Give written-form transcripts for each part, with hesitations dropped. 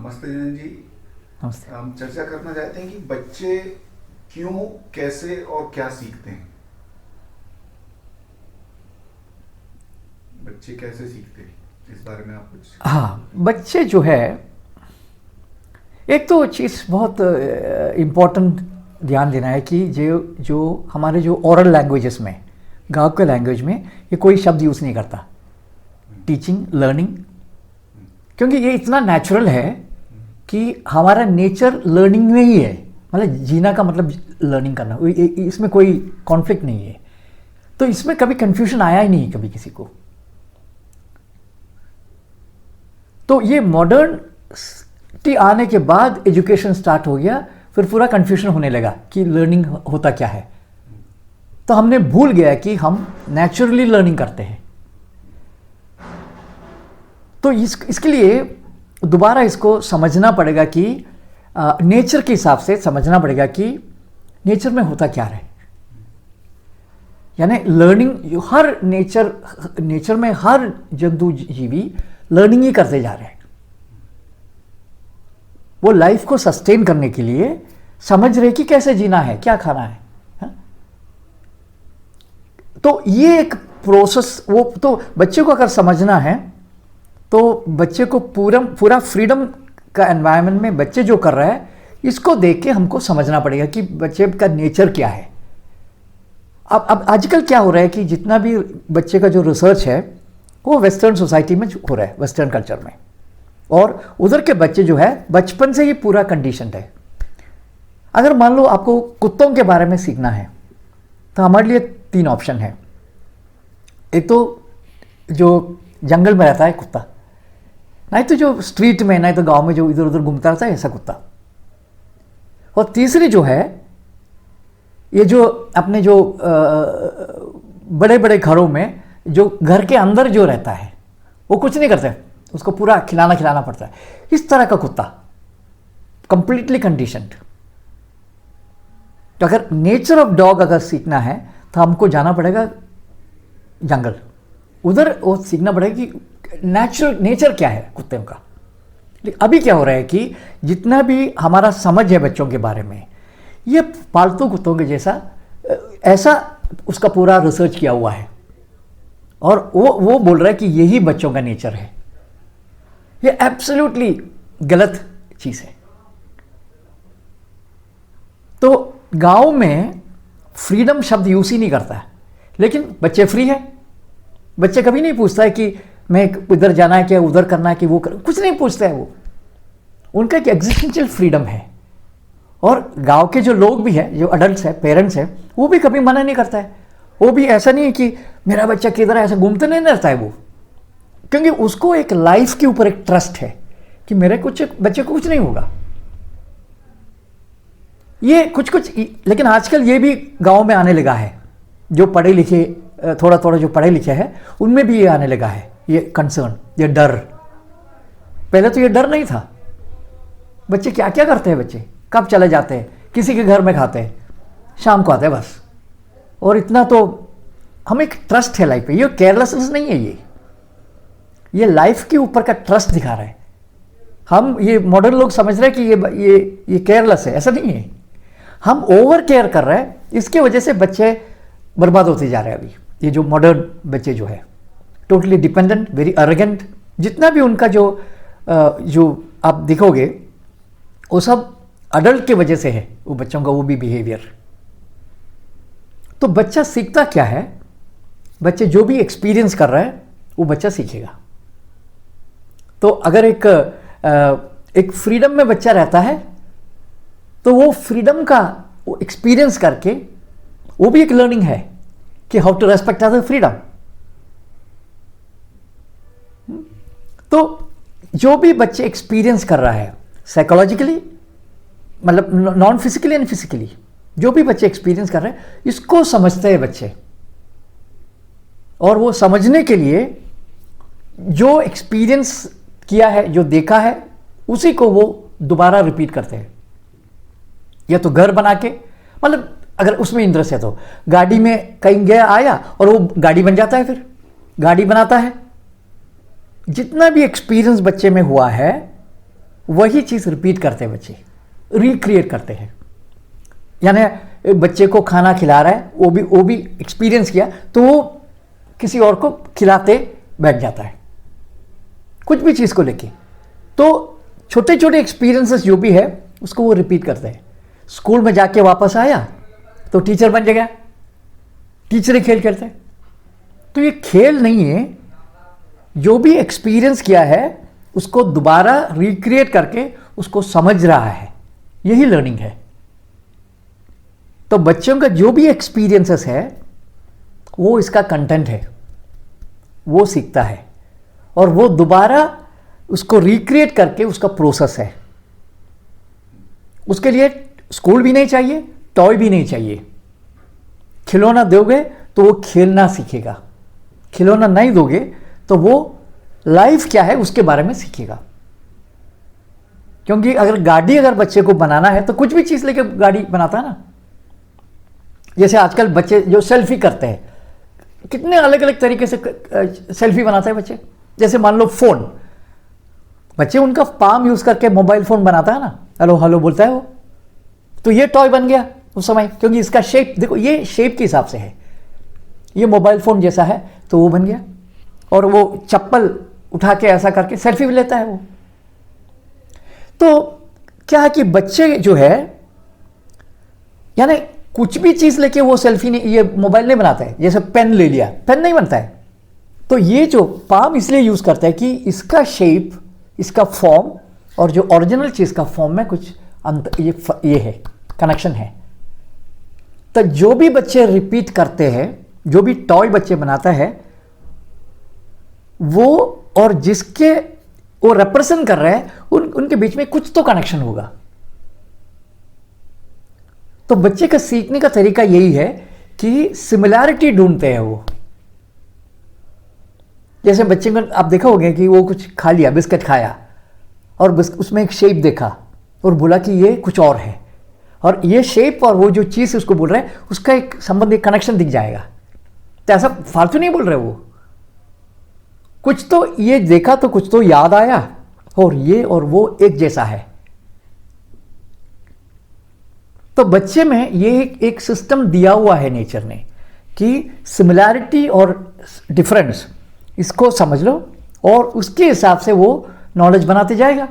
नमस्ते जयंत जी। नमस्ते। हम चर्चा करना चाहते हैं कि बच्चे क्यों, कैसे और क्या सीखते हैं। बच्चे कैसे सीखते हैं, इस बारे में आप कुछ। हाँ, बच्चे जो है, एक तो चीज़ बहुत इम्पोर्टेंट ध्यान देना है कि जो जो हमारे जो ओरल लैंग्वेजेस में, गाँव के लैंग्वेज में ये कोई शब्द यूज़ नहीं करता, टीचिंग, लर्निंग, क्योंकि ये इतना नेचुरल है कि हमारा नेचर लर्निंग में ही है। मतलब जीना का मतलब लर्निंग करना, इसमें कोई कॉन्फ्लिक्ट नहीं है। तो इसमें कभी कंफ्यूजन आया ही नहीं कभी किसी को। तो ये मॉडर्निटी आने के बाद एजुकेशन स्टार्ट हो गया, फिर पूरा कंफ्यूजन होने लगा कि लर्निंग होता क्या है। तो हमने भूल गया कि हम नेचुरली लर्निंग करते हैं। तो इसके लिए दोबारा इसको समझना पड़ेगा कि नेचर के हिसाब से समझना पड़ेगा कि नेचर में होता क्या है। यानी लर्निंग, हर नेचर में हर जंतु जीवी लर्निंग ही करते जा रहे हैं। वो लाइफ को सस्टेन करने के लिए समझ रहे कि कैसे जीना है, क्या खाना है, हा? तो ये एक प्रोसेस, वो तो बच्चे को अगर समझना है तो बच्चे को पूरा फ्रीडम का एनवायरनमेंट में बच्चे जो कर रहा है, इसको देख के हमको समझना पड़ेगा कि बच्चे का नेचर क्या है। अब आजकल क्या हो रहा है कि जितना भी बच्चे का जो रिसर्च है वो वेस्टर्न सोसाइटी में हो रहा है, वेस्टर्न कल्चर में, और उधर के बच्चे जो है बचपन से ही पूरा कंडीशनड है। अगर मान लो आपको कुत्तों के बारे में सीखना है तो हमारे लिए 3 ऑप्शन है। एक तो जो जंगल में रहता है कुत्ता, नहीं तो जो स्ट्रीट में, नहीं तो गांव में जो इधर उधर घूमता रहता है, ऐसा कुत्ता। और तीसरी जो है, ये जो अपने जो बड़े बड़े घरों में जो घर के अंदर जो रहता है, वो कुछ नहीं करते, उसको पूरा खिलाना पड़ता है, इस तरह का कुत्ता, कंप्लीटली कंडीशनड। तो अगर नेचर ऑफ डॉग अगर सीखना है तो हमको जाना पड़ेगा जंगल, उधर वो सीखना पड़ेगा कि नेचर क्या है कुत्तों का। लेकिन अभी क्या हो रहा है कि जितना भी हमारा समझ है बच्चों के बारे में, ये पालतू कुत्तों के जैसा ऐसा उसका पूरा रिसर्च किया हुआ है, और वो बोल रहा है कि यही बच्चों का नेचर है। ये एब्सोल्युटली गलत चीज़ है। तो गांव में फ्रीडम शब्द यूज ही नहीं करता है, लेकिन बच्चे फ्री है। बच्चे कभी नहीं पूछता है कि मैं इधर जाना है क्या, उधर करना है कि वो कुछ नहीं पूछता है। वो उनका एक एग्जिस्टेंशियल फ्रीडम है। और गांव के जो लोग भी हैं, जो अडल्ट हैं, पेरेंट्स हैं, वो भी कभी मना नहीं करता है। वो भी ऐसा नहीं है कि मेरा बच्चा किधर है, ऐसा घूमते नहीं रहता है वो, क्योंकि उसको एक लाइफ के ऊपर एक ट्रस्ट है कि मेरे बच्चे को कुछ नहीं होगा। ये कुछ लेकिन आजकल ये भी गांव में आने लगा है। जो पढ़े लिखे, थोड़ा जो पढ़े लिखे हैं, उनमें भी ये आने लगा है, ये कंसर्न, ये डर। पहले तो ये डर नहीं था। बच्चे क्या क्या करते हैं, बच्चे कब चले जाते हैं, किसी के घर में खाते हैं, शाम को आते हैं बस। और इतना तो हमें एक ट्रस्ट है लाइफ पे। ये केयरलेसनेस नहीं है, ये लाइफ के ऊपर का ट्रस्ट दिखा रहा है। हम ये मॉडर्न लोग समझ रहे हैं कि ये केयरलेस है, ऐसा नहीं है। हम ओवर केयर कर रहे हैं, इसके वजह से बच्चे बर्बाद होते जा रहे हैं। अभी ये जो मॉडर्न बच्चे जो है, टोटली डिपेंडेंट, वेरी अरेगेंट, जितना भी उनका जो आप देखोगे वो सब अडल्ट के वजह से है, वो बच्चों का वो भी बिहेवियर। तो बच्चा सीखता क्या है, बच्चे जो भी एक्सपीरियंस कर रहा है वो बच्चा सीखेगा। तो अगर एक फ्रीडम में बच्चा रहता है तो वो फ्रीडम का वो एक्सपीरियंस करके, वो भी एक लर्निंग है कि how to respect other freedom. तो जो भी बच्चे एक्सपीरियंस कर रहा है साइकोलॉजिकली, मतलब नॉन फिजिकली एंड फिजिकली, जो भी बच्चे एक्सपीरियंस कर रहे हैं, इसको समझते हैं बच्चे। और वो समझने के लिए जो एक्सपीरियंस किया है, जो देखा है, उसी को वो दोबारा रिपीट करते हैं। या तो घर बना के, मतलब अगर उसमें इंटरेस्ट है तो गाड़ी में कहीं गया आया और वो गाड़ी बन जाता है, फिर गाड़ी बनाता है। जितना भी एक्सपीरियंस बच्चे में हुआ है वही चीज़ रिपीट करते हैं बच्चे, रिक्रिएट करते हैं। यानी बच्चे को खाना खिला रहा है, वो भी एक्सपीरियंस किया तो वो किसी और को खिलाते बैठ जाता है, कुछ भी चीज़ को लेके। तो छोटे छोटे एक्सपीरियंसेस जो भी है उसको वो रिपीट करते हैं। स्कूल में जाके वापस आया तो टीचर बन गया, टीचर ही खेल खेलते हैं। तो ये खेल नहीं है, जो भी एक्सपीरियंस किया है उसको दोबारा रिक्रिएट करके उसको समझ रहा है, यही लर्निंग है। तो बच्चों का जो भी एक्सपीरियंसेस है वो इसका कंटेंट है, वो सीखता है और वो दोबारा उसको रिक्रिएट करके उसका प्रोसेस है। उसके लिए स्कूल भी नहीं चाहिए, टॉय भी नहीं चाहिए। खिलौना दोगे तो वो खेलना सीखेगा, खिलौना नहीं दोगे तो वो लाइफ क्या है उसके बारे में सीखेगा। क्योंकि अगर बच्चे को बनाना है तो कुछ भी चीज़ लेके गाड़ी बनाता है ना। जैसे आजकल बच्चे जो सेल्फी करते हैं, कितने अलग अलग तरीके से सेल्फी बनाते हैं बच्चे। जैसे मान लो फोन, बच्चे उनका पाम यूज करके मोबाइल फोन बनाता है ना, हेलो हेलो बोलता है वो, तो ये टॉय बन गया उस समय। क्योंकि इसका शेप देखो, ये शेप के हिसाब से है, ये मोबाइल फोन जैसा है तो वो बन गया। और वो चप्पल उठा के ऐसा करके सेल्फी भी लेता है वो। तो क्या है कि बच्चे जो है यानी कुछ भी चीज लेके वो सेल्फी नहीं, ये मोबाइल नहीं बनाता है। जैसे पेन ले लिया, पेन नहीं बनता है। तो ये जो पाम इसलिए यूज करता है कि इसका शेप, इसका फॉर्म और जो ओरिजिनल चीज का फॉर्म में कुछ अंतर, ये है, कनेक्शन है। तो जो भी बच्चे रिपीट करते हैं, जो भी टॉय बच्चे बनाता है वो और जिसके वो रिप्रेजेंट कर रहे हैं उनके बीच में कुछ तो कनेक्शन होगा। तो बच्चे का सीखने का तरीका यही है कि सिमिलैरिटी ढूंढते हैं वो। जैसे बच्चे को आप देखा होगा कि वो कुछ खा लिया, बिस्किट खाया और उसमें एक शेप देखा और बोला कि ये कुछ और है, और ये शेप और वो जो चीज़ उसको बोल रहा है उसका एक संबंध, एक कनेक्शन दिख जाएगा। तो ऐसा फालतू नहीं बोल रहे वो, कुछ तो ये देखा तो कुछ तो याद आया और ये और वो एक जैसा है। तो बच्चे में ये एक सिस्टम दिया हुआ है नेचर ने कि सिमिलैरिटी और डिफरेंस इसको समझ लो और उसके हिसाब से वो नॉलेज बनाते जाएगा।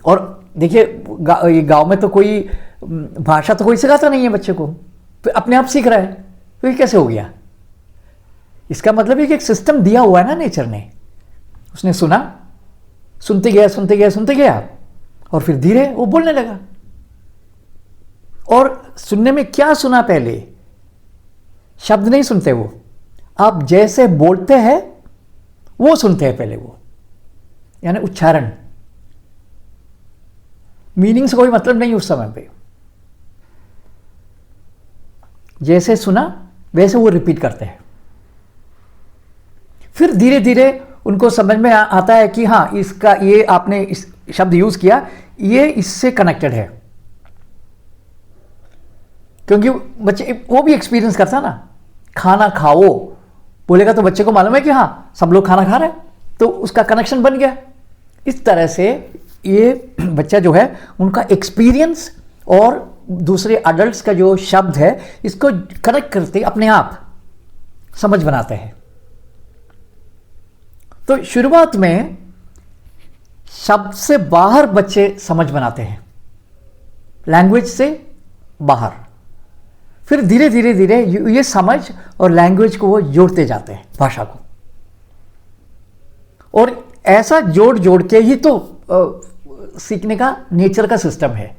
और देखिए ये गांव में तो कोई भाषा तो कोई सिखाता नहीं है बच्चे को, तो अपने आप सीख रहा है। तो ये कैसे हो गया? इसका मतलब है कि एक सिस्टम दिया हुआ है ना नेचर ने। उसने सुना, सुनते गया सुनते गया सुनते गया और फिर धीरे वो बोलने लगा। और सुनने में क्या सुना? पहले शब्द नहीं सुनते वो, आप जैसे बोलते हैं वो सुनते हैं पहले वो, यानी उच्चारण। मीनिंग से कोई मतलब नहीं उस समय पे, जैसे सुना वैसे वो रिपीट करते हैं। फिर धीरे धीरे उनको समझ में आता है कि हाँ, इसका ये आपने इस शब्द यूज किया, ये इससे कनेक्टेड है। क्योंकि बच्चे वो भी एक्सपीरियंस करता ना, खाना खाओ बोलेगा तो बच्चे को मालूम है कि हाँ सब लोग खाना खा रहे हैं, तो उसका कनेक्शन बन गया। इस तरह से ये बच्चा जो है उनका एक्सपीरियंस और दूसरे अडल्ट्स का जो शब्द है इसको कनेक्ट करते अपने आप समझ बनाते हैं। तो शुरुआत में शब्द से बाहर बच्चे समझ बनाते हैं, लैंग्वेज से बाहर। फिर धीरे धीरे धीरे ये समझ और लैंग्वेज को वो जोड़ते जाते हैं, भाषा को। और ऐसा जोड़ जोड़ के ही तो सीखने का नेचर का सिस्टम है।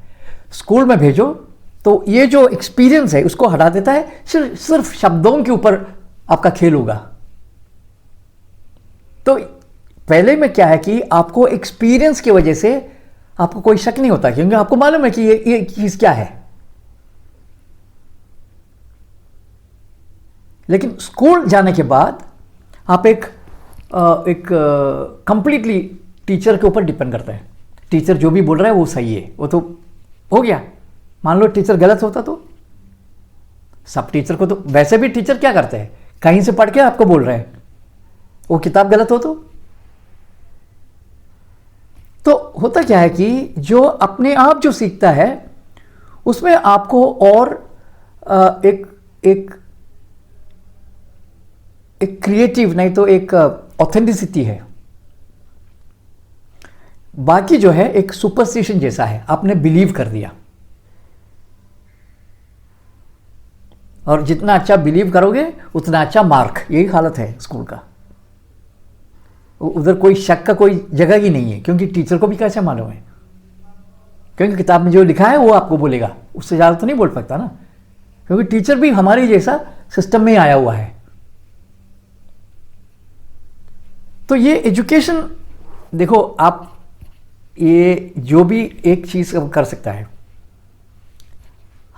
स्कूल में भेजो तो ये जो एक्सपीरियंस है उसको हटा देता है, सिर्फ शब्दों के ऊपर आपका खेल होगा। तो पहले में क्या है कि आपको एक्सपीरियंस की वजह से आपको कोई शक नहीं होता, क्योंकि आपको मालूम है कि ये चीज क्या है। लेकिन स्कूल जाने के बाद आप एक कंप्लीटली टीचर के ऊपर डिपेंड करता है। टीचर जो भी बोल रहा है वो सही है, वो तो हो गया। मान लो टीचर गलत होता तो सब टीचर को, तो वैसे भी टीचर क्या करते हैं, कहीं से पढ़ के आपको बोल रहे हैं, वो किताब गलत हो तो होता क्या है कि जो अपने आप जो सीखता है उसमें आपको और एक एक एक क्रिएटिव नहीं तो एक ऑथेंटिसिटी है। बाकी जो है एक सुपरस्टिशन जैसा है, आपने बिलीव कर दिया, और जितना अच्छा बिलीव करोगे उतना अच्छा मार्क, यही हालत है स्कूल का। उधर कोई शक का कोई जगह ही नहीं है, क्योंकि टीचर को भी कैसे मालूम है, क्योंकि किताब में जो लिखा है वो आपको बोलेगा, उससे ज़्यादा तो नहीं बोल सकता ना, क्योंकि टीचर भी हमारे जैसा सिस्टम में आया हुआ है। तो ये एजुकेशन देखो आप, ये जो भी एक चीज़ कर सकता है,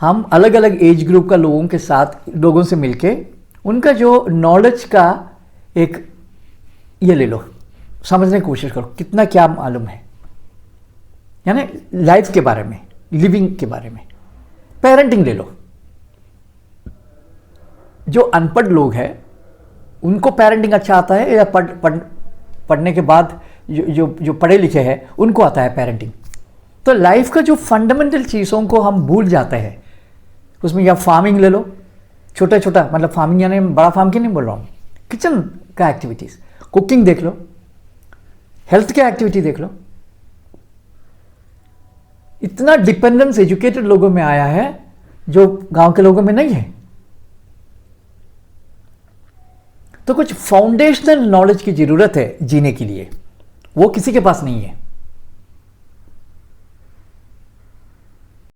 हम अलग अलग एज ग्रुप का लोगों के साथ, लोगों से मिलके उनका जो नॉलेज का एक ये ले लो, समझने की कोशिश करो कितना क्या मालूम है, यानी लाइफ के बारे में, लिविंग के बारे में। पेरेंटिंग ले लो, जो अनपढ़ लोग हैं उनको पेरेंटिंग अच्छा आता है, या पढ़ने के बाद जो पढ़े लिखे हैं उनको आता है पेरेंटिंग। तो लाइफ का जो फंडामेंटल चीज़ों को हम भूल जाते हैं उसमें। या फार्मिंग ले लो, छोटा छोटा, मतलब फार्मिंग यानी बड़ा फार्म की नहीं बोल रहा हूँ, किचन का एक्टिविटीज़, कुकिंग देख लो, हेल्थ की एक्टिविटी देख लो। इतना डिपेंडेंस एजुकेटेड लोगों में आया है जो गांव के लोगों में नहीं है। तो कुछ फाउंडेशनल नॉलेज की जरूरत है जीने के लिए, वो किसी के पास नहीं है।